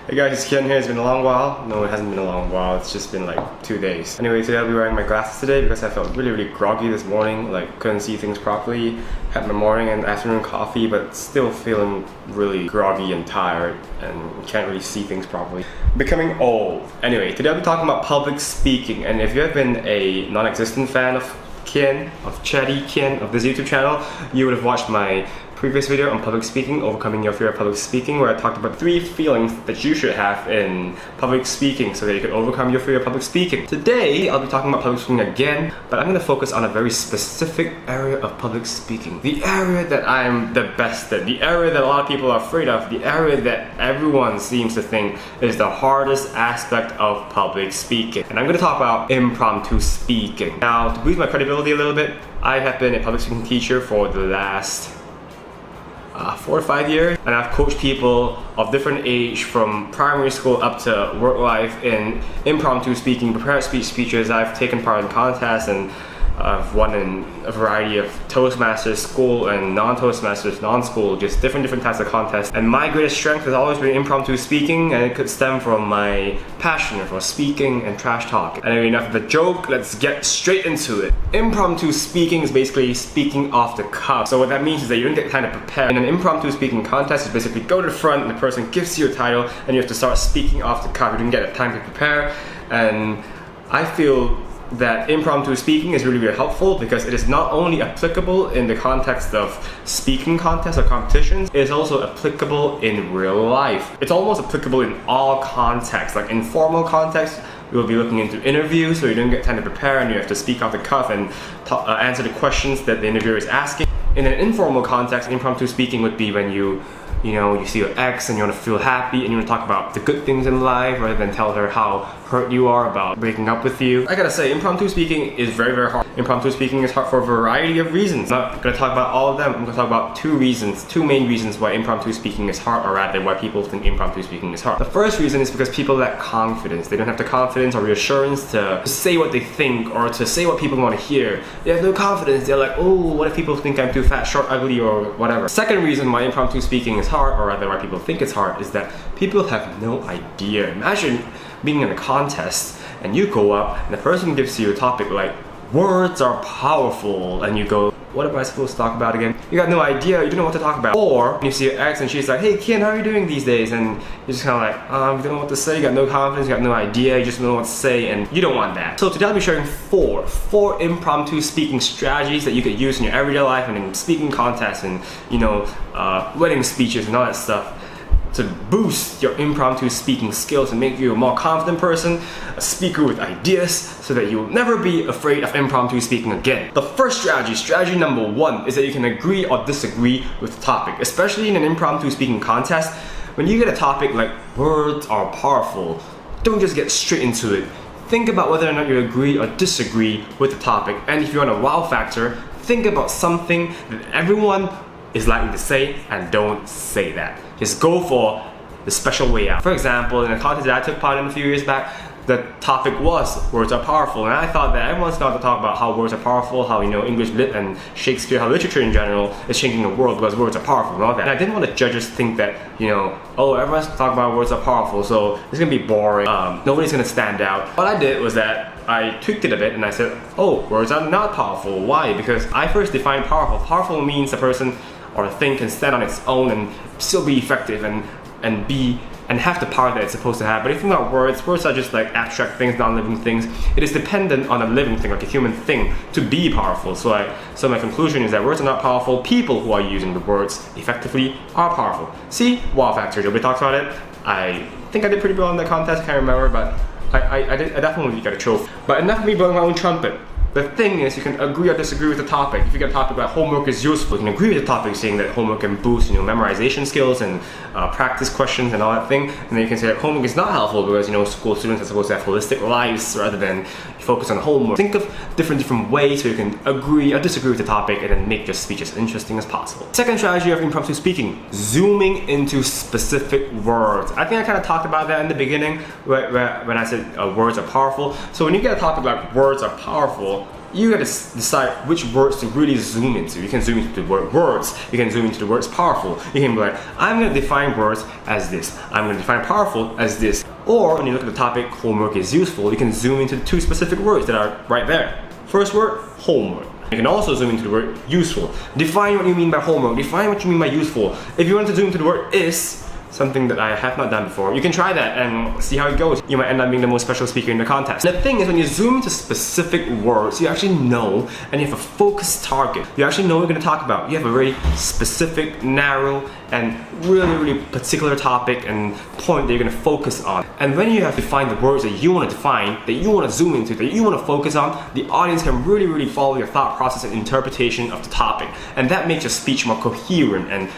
Hey guys, it's Ken here. It's been a long while. No, it hasn't been a long while. It's just been like 2 days. Anyway, today I'll be wearing my glasses today because I felt really groggy this morning. Like, couldn't see things properly. Had my morning and afternoon coffee, but still feeling really groggy and tired and can't really see things properly. Becoming old. Anyway, today I'll be talking about public speaking. And if you have been a non-existent fan of Ken, of Chatty Ken, of this YouTube channel, you would have watched my previous video on public speaking, overcoming your fear of public speaking, where I talked about 3 feelings that you should have in public speaking so that you can overcome your fear of public speaking. Today, I'll be talking about public speaking again, but I'm going to focus on a very specific area of public speaking. The area that I'm the best at, the area that a lot of people are afraid of, the area that everyone seems to think is the hardest aspect of public speaking. And I'm going to talk about impromptu speaking. Now, to boost my credibility a little bit, I have been a public speaking teacher for the last 4 or 5 years, and I've coached people of different age from primary school up to work life in impromptu speaking, prepared speeches. I've taken part in contests and I've won in a variety of Toastmasters school and non-Toastmasters, non-school, just different types of contests. And my greatest strength has always been impromptu speaking, and it could stem from my passion for speaking and trash talk. Anyway, enough of the joke, let's get straight into it. Impromptu speaking is basically speaking off the cuff. So what that means is that you don't get time to prepare. In an impromptu speaking contest, you basically go to the front and the person gives you a title and you have to start speaking off the cuff. You don't get time to prepare, and I feel that impromptu speaking is really helpful because it is not only applicable in the context of speaking contests or competitions, it is also applicable in real life. It's almost applicable in all contexts. Like in formal context, we will be looking into interviews, so you don't get time to prepare and you have to speak off the cuff and answer the questions that the interviewer is asking. In an informal context, impromptu speaking would be when you see your ex and you want to feel happy and you want to talk about the good things in life rather than tell her how hurt you are about breaking up with you. I gotta say, impromptu speaking is very hard. Impromptu speaking is hard for a variety of reasons. I'm not gonna talk about all of them. I'm gonna talk about 2 main reasons why impromptu speaking is hard, or rather why people think impromptu speaking is hard. The first reason is because people lack confidence. They don't have the confidence or reassurance to say what they think or to say what people want to hear. They have no confidence. They're like, oh, what if people think I'm too fat, short, ugly, or whatever. Second reason why impromptu speaking is hard, or rather why people think it's hard, is that people have no idea. Imagine being in a contest and you go up and the person gives you a topic like words are powerful, and you go, what am I supposed to talk about again? You got no idea, you don't know what to talk about. Or you see your ex and she's like, hey Ken, how are you doing these days? And you're just kind of like, you don't know what to say, you got no confidence, you got no idea, you just don't know what to say, and you don't want that. So today I'll be sharing four impromptu speaking strategies that you could use in your everyday life and in speaking contests and wedding speeches and all that stuff, to boost your impromptu speaking skills and make you a more confident person, a speaker with ideas, so that you'll never be afraid of impromptu speaking again. The first strategy number 1, is that you can agree or disagree with the topic. Especially in an impromptu speaking contest, when you get a topic like words are powerful, don't just get straight into it. Think about whether or not you agree or disagree with the topic, and if you want a wow factor, think about something that everyone is likely to say and don't say that. Just go for the special way out. For example, in a contest that I took part in a few years back, the topic was words are powerful, and I thought that everyone's going to talk about how words are powerful, how English lit and Shakespeare, how literature in general is changing the world because words are powerful and all that. And I didn't want the judges to think that oh, everyone's talking about words are powerful, so it's gonna be boring. Nobody's gonna stand out. What I did was that I tweaked it a bit and I said, oh, words are not powerful. Why? Because I first defined powerful. Powerful means a person or a thing can stand on its own and still be effective and have the power that it's supposed to have. But if you think about words are just like abstract things, non-living things. It is dependent on a living thing, like a human thing, to be powerful. So my conclusion is that words are not powerful. People who are using the words effectively are powerful. See, wow factor. Joby talks about it. I think I did pretty well in that contest. I can't remember, but I definitely got a trophy. But enough of me blowing my own trumpet. The thing is, you can agree or disagree with the topic. If you get a topic like homework is useful, you can agree with the topic saying that homework can boost memorization skills and practice questions and all that thing. And then you can say that homework is not helpful because school students are supposed to have holistic lives rather than focus on homework. Think of different ways so you can agree or disagree with the topic and then make your speech as interesting as possible. Second strategy of impromptu speaking, zooming into specific words. I think I kind of talked about that in the beginning when I said words are powerful. So when you get a topic like words are powerful, you gotta decide which words to really zoom into. You can zoom into the word words, you can zoom into the words powerful. You can be like, I'm gonna define words as this, I'm gonna define powerful as this. Or when you look at the topic, homework is useful, you can zoom into the two specific words that are right there. First word, homework. You can also zoom into the word useful. Define what you mean by homework, define what you mean by useful. If you want to zoom into the word is, something that I have not done before, you can try that and see how it goes. You might end up being the most special speaker in the contest. The thing is, when you zoom into specific words, you actually know, and you have a focused target. You actually know what you're going to talk about. You have a very specific, narrow, and really particular topic and point that you're going to focus on. And when you have defined the words that you want to define, that you want to zoom into, that you want to focus on, the audience can really follow your thought process and interpretation of the topic. And that makes your speech more coherent, and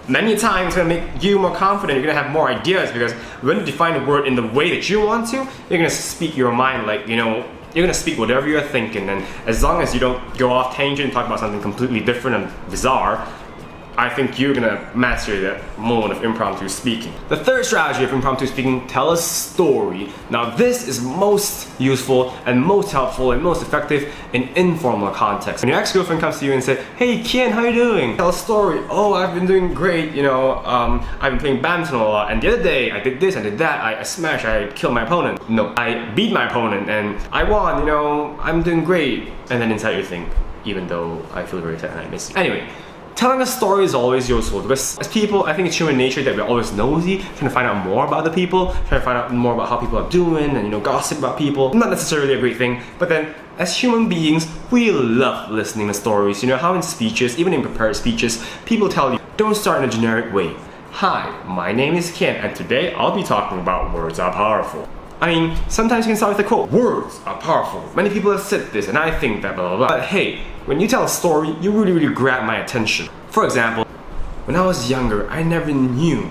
many times it's gonna make you more confident. You're gonna have more ideas, because when you define the word in the way that you want to, you're gonna speak your mind, like, you know, you're gonna speak whatever you're thinking, and as long as you don't go off tangent and talk about something completely different and bizarre, I think you're gonna master that moment of impromptu speaking. The third strategy of impromptu speaking, tell a story. Now this is most useful and most helpful and most effective in informal context. When your ex-girlfriend comes to you and says, hey Kian, how you doing? Tell a story. Oh, I've been doing great, you know, I've been playing badminton a lot, and the other day I did this, I did that, I smashed, I killed my opponent. No, I beat my opponent and I won, you know, I'm doing great. And then inside you think, even though I feel very sad and I miss you. Anyway, telling a story is always useful, because as people, I think it's human nature that we're always nosy, trying to find out more about the people, trying to find out more about how people are doing, and, you know, gossip about people. Not necessarily a great thing, but then as human beings, we love listening to stories. You know how in speeches, even in prepared speeches, people tell you, don't start in a generic way. Hi, my name is Ken, and today I'll be talking about words are powerful. I mean, sometimes you can start with a quote. Words are powerful. Many people have said this, and I think that blah blah blah. But hey, when you tell a story, you really grab my attention. For example, when I was younger, I never knew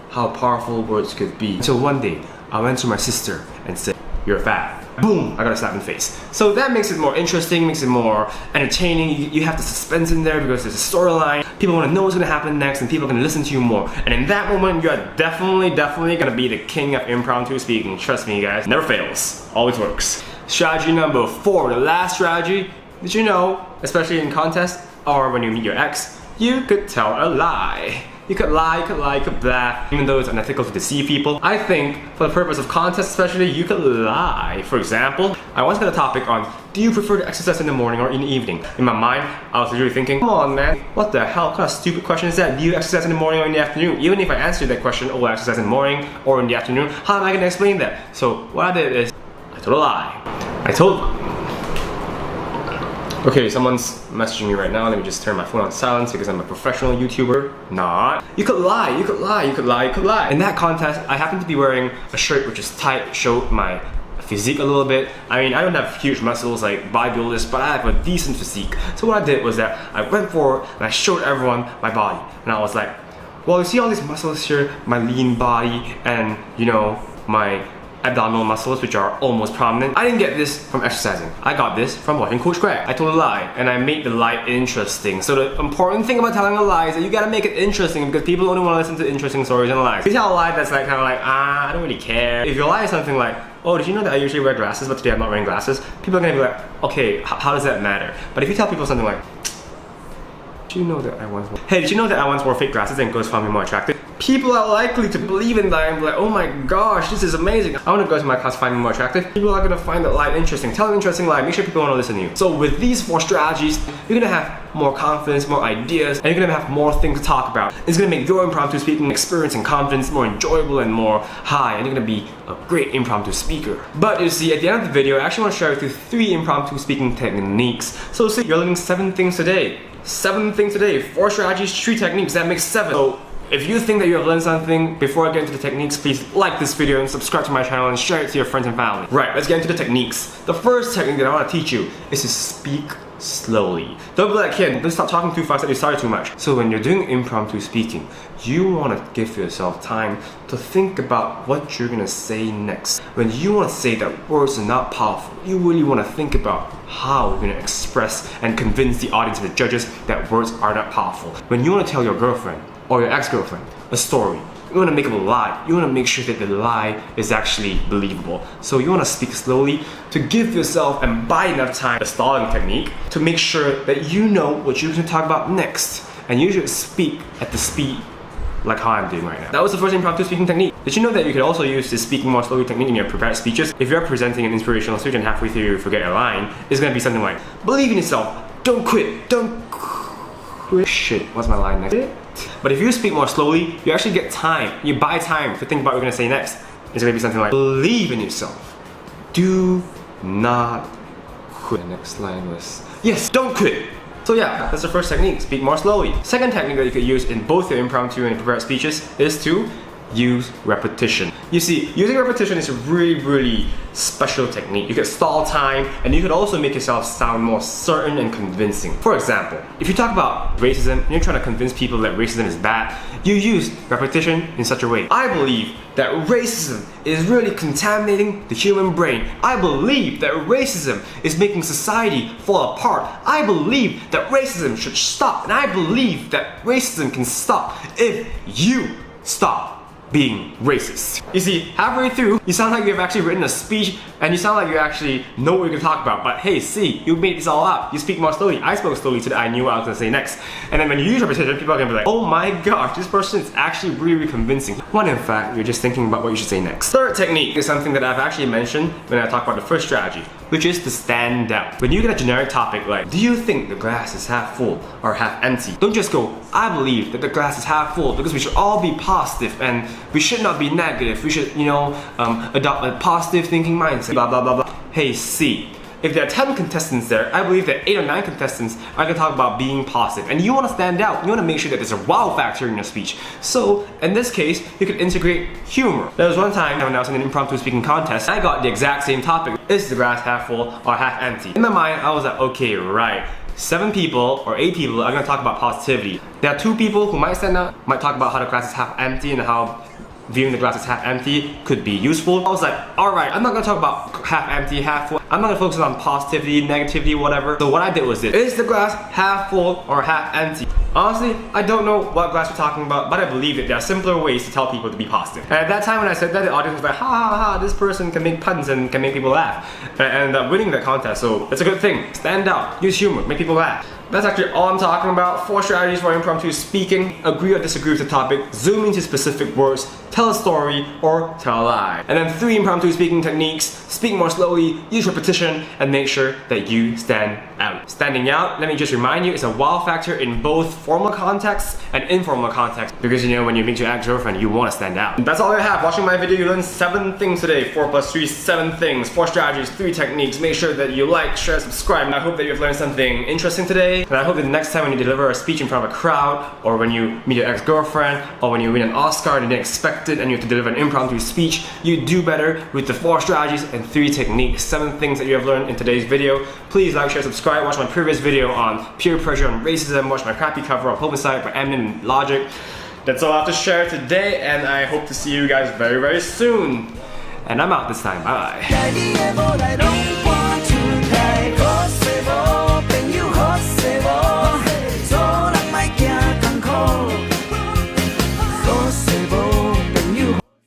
how powerful words could be. Until one day, I went to my sister and said, you're fat. Boom, I got a slap in the face. So that makes it more interesting, makes it more entertaining. You have the suspense in there because there's a storyline. People want to know what's going to happen next, and people are going to listen to you more. And in that moment, you're definitely going to be the king of impromptu speaking. Trust me, guys, never fails, always works. Strategy number 4, the last strategy. Did you know, especially in contests or when you meet your ex, you could tell a lie. You could lie, you could blah, even though it's unethical to deceive people. I think, for the purpose of contests especially, you could lie. For example, I once got a topic on, do you prefer to exercise in the morning or in the evening? In my mind, I was literally thinking, come on man, what the hell, what kind of stupid question is that? Do you exercise in the morning or in the afternoon? Even if I answered that question, oh, I exercise in the morning or in the afternoon, how am I gonna explain that? So what I did is, I told a lie. Okay, someone's messaging me right now. Let me just turn my phone on silence because I'm a professional YouTuber. Not. You could lie. In that contest, I happened to be wearing a shirt which is tight, showed my physique a little bit. I mean, I don't have huge muscles like bodybuilders, but I have a decent physique. So what I did was that I went forward and I showed everyone my body. And I was like, well, you see all these muscles here, my lean body, and, you know, my abdominal muscles which are almost prominent. I didn't get this from exercising. I got this from watching Coach Greg. I told a lie, and I made the lie interesting. So the important thing about telling a lie is that you gotta make it interesting, because people only want to listen to interesting stories and lies. If you tell a lie that's like kind of like, I don't really care. If your lie is something like, oh, did you know that I usually wear glasses, but today I'm not wearing glasses? People are gonna be like, okay, how does that matter? But if you tell people something like, did you know that I once wore fake glasses and girls found me more attractive? People are likely to believe in that and be like, oh my gosh, this is amazing. I want to go to my class, find me more attractive. People are gonna find that lie interesting. Tell an interesting lie, make sure people want to listen to you. So with these 4 strategies, you're gonna have more confidence, more ideas, and you're gonna have more things to talk about. It's gonna make your impromptu speaking experience and confidence more enjoyable and more high, and you're gonna be a great impromptu speaker. But you see, at the end of the video, I actually want to share with you 3 impromptu speaking techniques. So say you're learning 7 things today. 7 things today, 4 strategies, 3 techniques, that makes 7. So if you think that you have learned something, before I get into the techniques, please like this video and subscribe to my channel and share it to your friends and family. Right, let's get into the techniques. The first technique that I want to teach you is to speak slowly. Don't be like, kid, don't stop talking too fast that you started too much. So when you're doing impromptu speaking, you want to give yourself time to think about what you're gonna say next. When you want to say that words are not powerful, you really want to think about how you're gonna express and convince the audience and the judges that words are not powerful. When you want to tell your girlfriend or your ex-girlfriend a story, You want to make up a lie. You want to make sure that the lie is actually believable. So you want to speak slowly to give yourself and buy enough time, a stalling technique, to make sure that you know what you're going to talk about next. And you should speak at the speed like how I'm doing right now. That was the first impromptu speaking technique. Did you know that you could also use this speaking more slowly technique in your prepared speeches? If you're presenting an inspirational speech and halfway through you forget a line, it's gonna be something like, believe in yourself, don't quit, don't quit. Shit, what's my line next? But if you speak more slowly, you actually get time. You buy time to think about what you're gonna say next. It's gonna be something like, believe in yourself, do not quit. The next line was, yes, don't quit. So yeah, that's the first technique, speak more slowly. Second technique that you could use in both your impromptu and prepared speeches is to use repetition. You see, using repetition is a really special technique. You could stall time, and you could also make yourself sound more certain and convincing. For example, if you talk about racism and you're trying to convince people that racism is bad, you use repetition in such a way. I believe that racism is really contaminating the human brain. I believe that racism is making society fall apart. I believe that racism should stop, and I believe that racism can stop if you stop being racist. You see, halfway through, you sound like you've actually written a speech and you sound like you actually know what you're gonna talk about. But hey, see, you made this all up. You speak more slowly. I spoke slowly so that I knew what I was gonna say next. And then when you use repetition, people are gonna be like, oh my gosh, this person is actually really convincing. When in fact, you're just thinking about what you should say next. Third technique is something that I've actually mentioned when I talk about the first strategy, which is to stand out. When you get a generic topic like, do you think the glass is half full or half empty? Don't just go, I believe that the glass is half full, because we should all be positive and we should not be negative. We should, adopt a positive thinking mindset, blah, blah, blah, blah. Hey, see, if there are 10 contestants there, I believe that 8 or 9 contestants are gonna talk about being positive. And you wanna stand out, you wanna make sure that there's a wow factor in your speech. So, in this case, you could integrate humor. There was one time when I was in an impromptu speaking contest, I got the exact same topic. Is the glass half full or half empty? In my mind, I was like, okay, right. 7 people or 8 people are gonna talk about positivity. There are 2 people who might stand out, might talk about how the glass is half empty and how viewing the glass as half empty could be useful. I was like, alright, I'm not gonna talk about half empty, half full. I'm not gonna focus on positivity, negativity, whatever. So what I did was this. Is the glass half full or half empty? Honestly, I don't know what glass we're talking about, but I believe that there are simpler ways to tell people to be positive. And at that time when I said that, the audience was like, ha ha ha, this person can make puns and can make people laugh. And I ended up winning the contest, so it's a good thing. Stand out, use humor, make people laugh. That's actually all I'm talking about. 4 strategies for impromptu speaking. Agree or disagree with the topic, zoom into specific words, tell a story, or tell a lie. And then 3 impromptu speaking techniques, speak more slowly, use repetition, and make sure that you stand out. Standing out, let me just remind you, is a wow factor in both formal contexts and informal contexts. Because when you meet your ex-girlfriend, you want to stand out. And that's all I have. Watching my video, you learned 7 things today. 4 plus 3, 7 things. 4 strategies, 3 techniques. Make sure that you like, share, subscribe. And I hope that you've learned something interesting today. And I hope that the next time when you deliver a speech in front of a crowd, or when you meet your ex-girlfriend, or when you win an Oscar and you didn't expect it and you have to deliver an impromptu speech, you do better with the 4 strategies and 3 techniques. 7 things that you have learned in today's video. Please like, share, subscribe. Watch my previous video on peer pressure and racism. Watch my crappy cover of Homicide by Eminem and Logic. That's all I have to share today, and I hope to see you guys very soon. And I'm out this time. Bye bye.